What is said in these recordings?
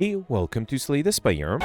Hey, welcome to Slay the Spire.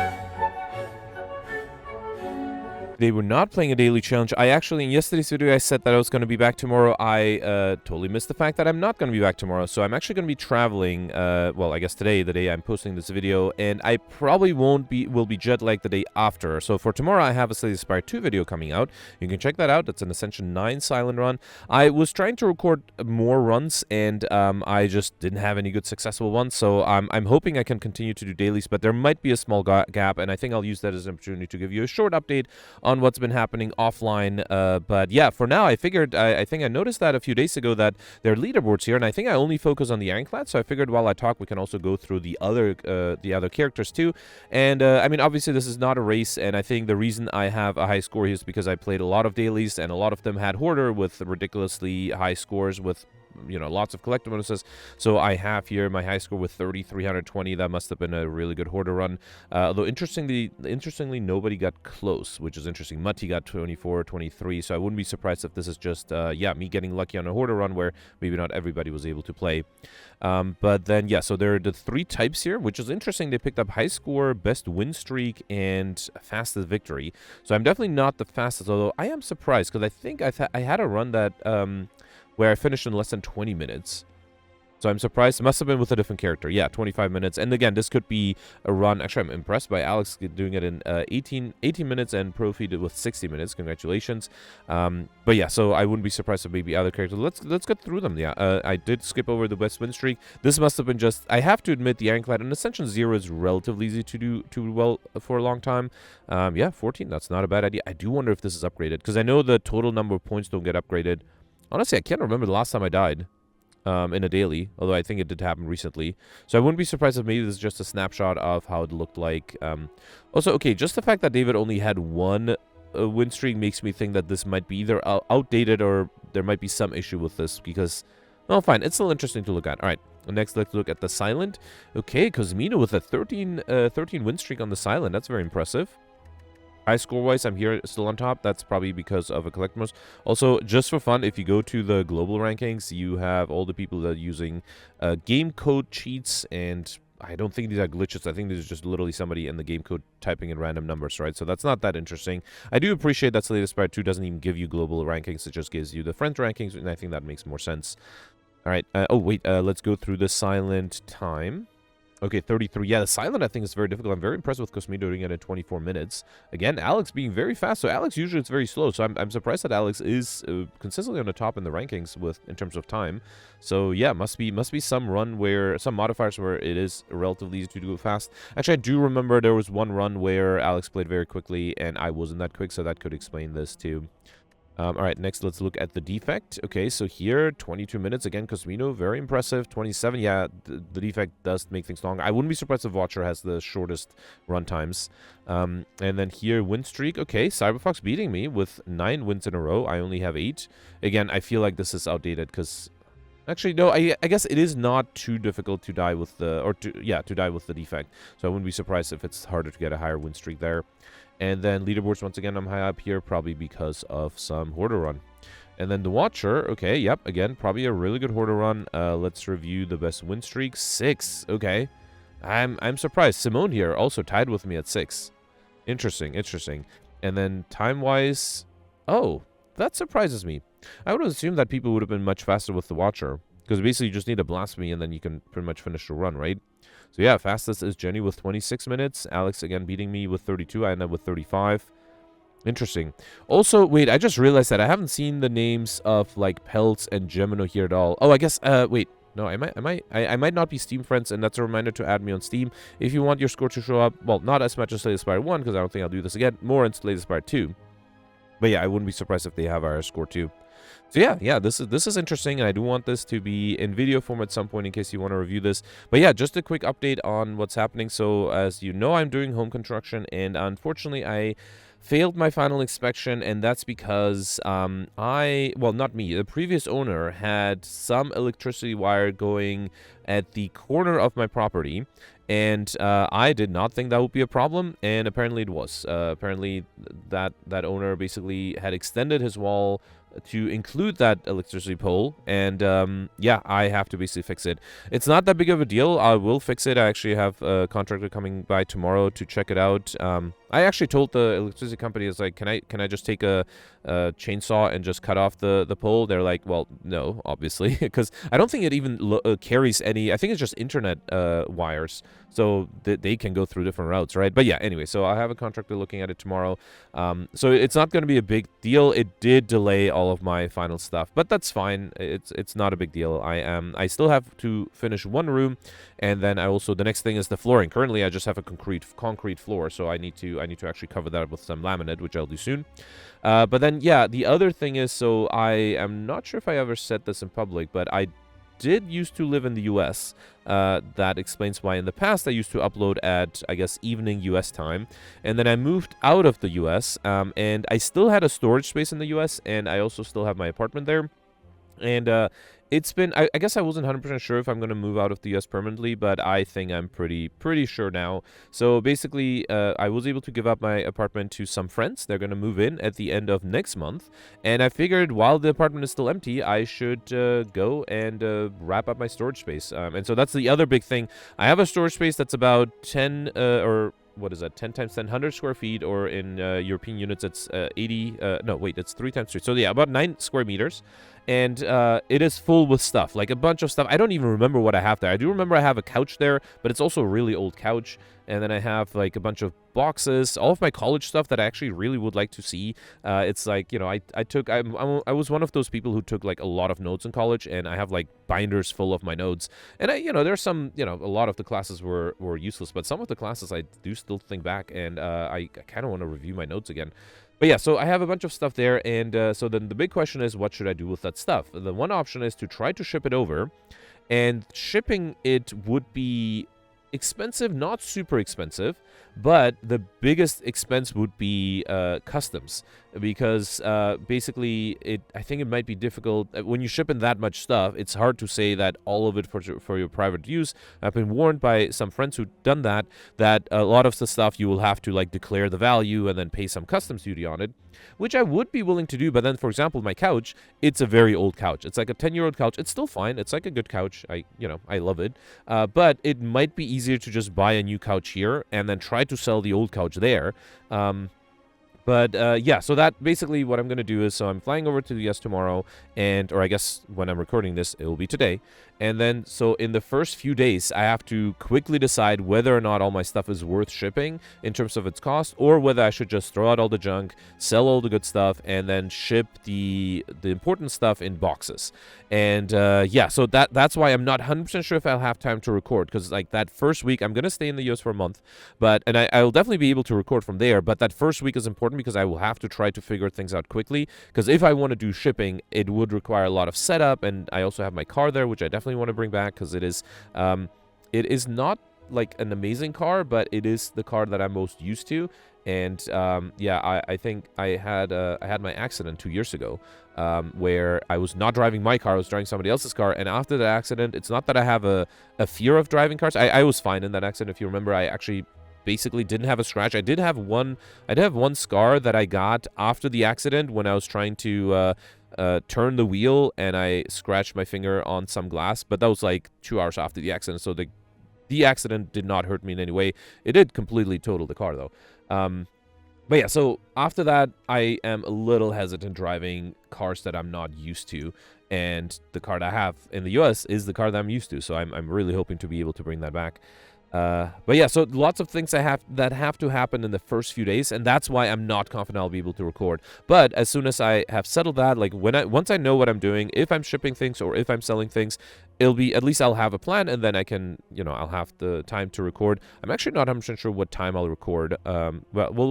They were not playing a daily challenge. I actually, in yesterday's video, I said that I was going to be back tomorrow. I totally missed the fact that I'm not going to be back tomorrow. So I'm actually going to be traveling, well, I guess today, the day I'm posting this video. And I probably will be jet lagged the day after. So for tomorrow, I have a Slay the Spire 2 video coming out. You can check that out. It's an Ascension 9 silent run. I was trying to record more runs, and I just didn't have any good successful ones. So I'm hoping I can continue to do dailies, but there might be a small gap. And I think I'll use that as an opportunity to give you a short update on what's been happening offline. But yeah, for now, I figured, I think I noticed that a few days ago that there are leaderboards here, and I think I only focus on the Ironclad, so I figured while I talk, we can also go through the other characters too. And I mean, obviously, this is not a race, and I think the reason I have a high score here is because I played a lot of dailies, and a lot of them had Hoarder with ridiculously high scores with, you know, lots of collector bonuses. So I have here my high score with 3,320. That must have been a really good Hoarder run. Although interestingly, nobody got close, which is interesting. Mutty got 24, 23. So I wouldn't be surprised if this is just, yeah, me getting lucky on a Hoarder run where maybe not everybody was able to play. But then, yeah, so there are the three types here, which is interesting. They picked up high score, best win streak, and fastest victory. So I'm definitely not the fastest, although I am surprised because I think I had a run that where I finished in less than 20 minutes. So I'm surprised. It must have been with a different character. Yeah, 25 minutes. And again, this could be a run. Actually, I'm impressed by Alex doing it in 18 minutes and Profi did with 60 minutes. Congratulations. But yeah, so I wouldn't be surprised if maybe other characters. Let's get through them. Yeah, I did skip over the best win streak. This must have been just, I have to admit, the Ironclad and Ascension 0 is relatively easy to do well for a long time. Yeah, 14, that's not a bad idea. I do wonder if this is upgraded because I know the total number of points don't get upgraded. Honestly, I can't remember the last time I died in a daily, although I think it did happen recently. So I wouldn't be surprised if maybe this is just a snapshot of how it looked like. Also, okay, just the fact that David only had one win streak makes me think that this might be either outdated or there might be some issue with this because, well, fine. It's still interesting to look at. All right, next let's look at the Silent. Okay, Cosmino with a 13 win streak on the Silent. That's very impressive. High score-wise, I'm here still on top. That's probably because of a collector. Also, just for fun, if you go to the global rankings, you have all the people that are using game code cheats, and I don't think these are glitches. I think these are just literally somebody in the game code typing in random numbers, right? So that's not that interesting. I do appreciate that Slay the Spire 2 doesn't even give you global rankings. It just gives you the friend rankings, and I think that makes more sense. All right. Oh, wait. Let's go through the silent time. Okay, 33. Yeah, the silent I think is very difficult. I'm very impressed with Cosmino doing it in 24 minutes. Again, Alex being very fast. So Alex usually it's very slow. So I'm surprised that Alex is consistently on the top in the rankings in terms of time. So yeah, must be some run where some modifiers where it is relatively easy to do fast. Actually, I do remember there was one run where Alex played very quickly and I wasn't that quick, so that could explain this too. All right, next let's look at the Defect. Okay, so here, 22 minutes. Again, Cosmino, very impressive. 27, yeah, the Defect does make things long. I wouldn't be surprised if Watcher has the shortest run times. And then here, win streak. Okay, Cyberfox beating me with 9 wins in a row. I only have 8. Again, I feel like this is outdated because... Actually, no, I guess it is not too difficult to die with the... to die with the Defect. So I wouldn't be surprised if it's harder to get a higher win streak there. And then leaderboards, once again, I'm high up here, probably because of some Hoarder run. And then the Watcher, okay, yep, again, probably a really good Hoarder run. Let's review the best win streak. 6, okay. I'm surprised. Simone here also tied with me at 6. Interesting. And then time-wise, oh, that surprises me. I would have assumed that people would have been much faster with the Watcher. Because basically you just need a Blasphemy and then you can pretty much finish the run, right? So yeah, fastest is Jenny with 26 minutes. Alex again beating me with 32. I end up with 35. Interesting. Also, wait, I just realized that I haven't seen the names of like Peltz and Gemino here at all. Oh, I guess, wait. No, I might not be Steam friends, and that's a reminder to add me on Steam. If you want your score to show up, well, not as much as Slay the Spire 1, because I don't think I'll do this again. More in Slay the Spire 2. But yeah, I wouldn't be surprised if they have our score too. So yeah, this is interesting, and I do want this to be in video form at some point in case you want to review this. But yeah, just a quick update on what's happening. So as you know, I'm doing home construction, and unfortunately, I failed my final inspection, and that's because well, not me, the previous owner had some electricity wire going at the corner of my property, and I did not think that would be a problem, and apparently it was. Apparently that owner basically had extended his wall to include that electricity pole, and yeah, I have to basically fix it. It's not that big of a deal. I will fix it. I actually have a contractor coming by tomorrow to check it out. I actually told the electricity company, it's like, can I just take a chainsaw and just cut off the pole? They're like, well, no, obviously, because I don't think it even carries any. I think it's just internet wires, so they can go through different routes, right? But yeah, anyway, so I have a contractor looking at it tomorrow. So it's not going to be a big deal. It did delay all of my final stuff, but that's fine. It's not a big deal. I still have to finish one room, and then the next thing is the flooring. Currently, I just have a concrete floor, so I need to actually cover that up with some laminate, which I'll do soon. But then, yeah, the other thing is, so I am not sure if I ever said this in public, but I did used to live in the US. That explains why in the past I used to upload at, I guess, evening US time. And then I moved out of the US, and I still had a storage space in the US, and I also still have my apartment there. And it's been, I guess I wasn't 100% sure if I'm going to move out of the US permanently, but I think I'm pretty sure now. So basically, I was able to give up my apartment to some friends. They're going to move in at the end of next month. And I figured while the apartment is still empty, I should go and wrap up my storage space. And so that's the other big thing. I have a storage space that's about 10 or what is that, 10 times 10, 100 square feet, or in European units, it's 80, no, wait, it's 3 times 3. So yeah, about 9 square meters. And it is full with stuff, like a bunch of stuff. I don't even remember what I have there. I do remember I have a couch there, but it's also a really old couch. And then I have like a bunch of boxes, all of my college stuff that I actually really would like to see. It's like, you know, I was one of those people who took like a lot of notes in college, and I have like binders full of my notes. And there's some, a lot of the classes were useless, but some of the classes I do still think back, and I kind of want to review my notes again. But yeah, so I have a bunch of stuff there, and so then the big question is, what should I do with that stuff? The one option is to try to ship it over, and shipping it would be expensive, not super expensive, but the biggest expense would be customs, because basically I think it might be difficult when you ship in that much stuff. It's hard to say that all of it for your private use. I've been warned by some friends who've done that a lot of the stuff you will have to like declare the value and then pay some customs duty on it, which I would be willing to do. But then, for example, my couch, it's a very old couch. It's like a 10-year-old couch. It's still fine. It's like a good couch. I love it. But it might be easier to just buy a new couch here and then try to sell the old couch there. But yeah, so that basically what I'm going to do is, so I'm flying over to the US tomorrow, or I guess when I'm recording this, it will be today. And then, so in the first few days, I have to quickly decide whether or not all my stuff is worth shipping in terms of its cost, or whether I should just throw out all the junk, sell all the good stuff, and then ship the important stuff in boxes. And yeah, so that's why I'm not 100% sure if I'll have time to record, because like that first week, I'm going to stay in the US for a month, and I will definitely be able to record from there, but that first week is important because I will have to try to figure things out quickly, because if I want to do shipping, it would require a lot of setup, and I also have my car there, which I definitely want to bring back, because it is not like an amazing car, but it is the car that I'm most used to. And yeah, I think I had my accident 2 years ago, where I was not driving my car, I was driving somebody else's car. And after the accident, it's not that I have a fear of driving cars. I was fine in that accident. If you remember, I actually basically didn't have a scratch. I did have one scar that I got after the accident when I was trying to turn the wheel, and I scratched my finger on some glass, but that was like 2 hours after the accident, so the accident did not hurt me in any way. It did completely total the car, though. But yeah, so after that, I am a little hesitant driving cars that I'm not used to, and the car that I have in the US is the car that I'm used to, so I'm really hoping to be able to bring that back. But yeah, so lots of things that have to happen in the first few days, and that's why I'm not confident I'll be able to record. But as soon as I have settled that, like once I know what I'm doing, if I'm shipping things or if I'm selling things, it'll be, at least I'll have a plan, and then I can, I'll have the time to record. I'm actually not 100% sure what time I'll record. Well,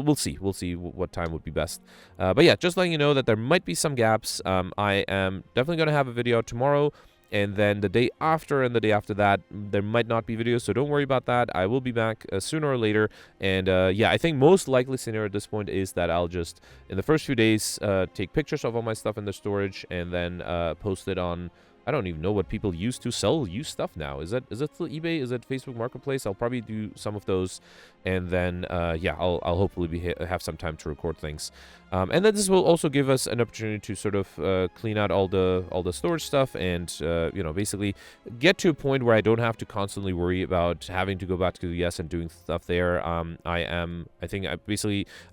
we'll see. We'll see what time would be best. But yeah, just letting you know that there might be some gaps. I am definitely going to have a video tomorrow, and then the day after and the day after that, there might not be videos, so don't worry about that. I will be back sooner or later. And yeah, I think most likely scenario at this point is that I'll just, in the first few days, take pictures of all my stuff in the storage, and then post it on I don't even know what people use to sell used stuff now. Is that still eBay? Is that Facebook Marketplace? I'll probably do some of those, and then yeah, I'll hopefully have some time to record things. And then this will also give us an opportunity to sort of clean out all the storage stuff, and you know, basically get to a point where I don't have to constantly worry about having to go back to the US and doing stuff there. I'm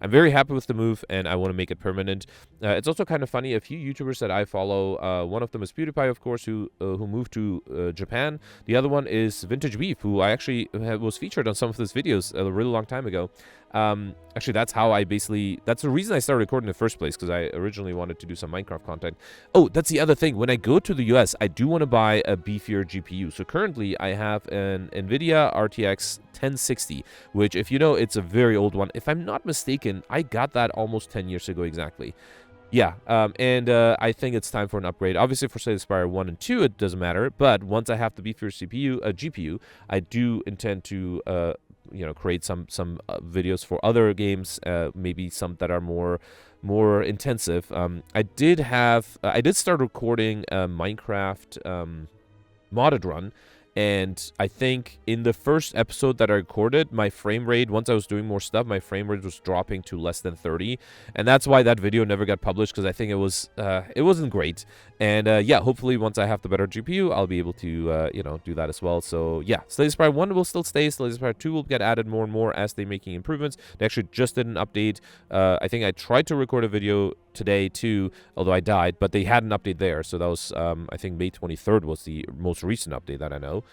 very happy with the move, and I want to make it permanent. It's also kind of funny, a few YouTubers that I follow, one of them is PewDiePie, of course, who moved to Japan. The other one is Vintage Beef, who I actually was featured on some of his videos a really long time ago. Actually, that's the reason I started recording in the first place, because I originally wanted to do some Minecraft content. Oh, that's the other thing. When I go to the US, I do want to buy a beefier GPU. So currently, I have an NVIDIA RTX 1060, which, if you know, it's a very old one. If I'm not mistaken, I got that almost 10 years ago exactly. Yeah, and I think it's time for an upgrade. Obviously, for Slay the Spire 1 and 2, it doesn't matter. But once I have the beefier GPU, I do intend to you know, create some videos for other games, maybe some that are more intensive. I did start recording a Minecraft modded run, and I think in the first episode that I recorded, my frame rate, once I was doing more stuff, my frame rate was dropping to less than 30, and that's why that video never got published, because I think it wasn't great. And yeah, hopefully once I have the better GPU, I'll be able to you know, do that as well. So yeah, Slay the Spire 1 will still stay. Slay the Spire 2 will get added more and more as they're making improvements. They actually just did an update. I think I tried to record a video today too, although I died, but they had an update there. So that was I think May 23rd was the most recent update that I know.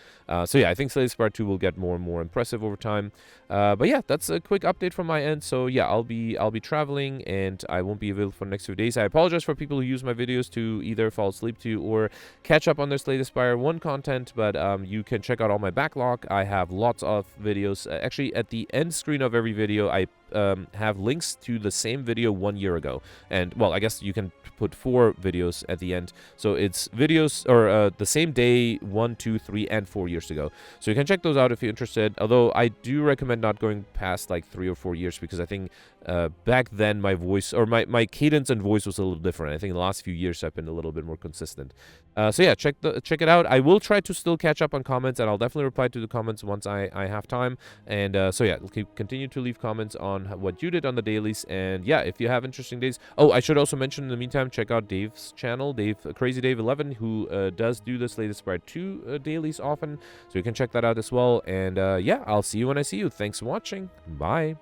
So yeah, I think Slay the Spire 2 will get more and more impressive over time. But yeah, that's a quick update from my end. So yeah, I'll be traveling, and I won't be available for the next few days. I apologize for people who use my videos to either fall asleep to or catch up on their Slay the Spire 1 content, but you can check out all my backlog. I have lots of videos. Actually, at the end screen of every video, I have links to the same video 1 year ago. And well, I guess you can put 4 videos at the end, so it's videos or the same day 1, 2, 3, and 4 years ago. So you can check those out if you're interested, although I do recommend not going past like 3 or 4 years, because I think back then my voice, or my cadence and voice, was a little different. I think in the last few years I've been a little bit more consistent. So yeah, check it out. I will try to still catch up on comments, and I'll definitely reply to the comments once I have time. And so yeah, continue to leave comments on what you did on the dailies. And yeah, if you have interesting days. Oh, I should also mention in the meantime, check out Dave's channel, Crazy Dave 11, who does do the Slay the Spire 2 dailies often. So you can check that out as well. And yeah, I'll see you when I see you. Thanks for watching. Bye.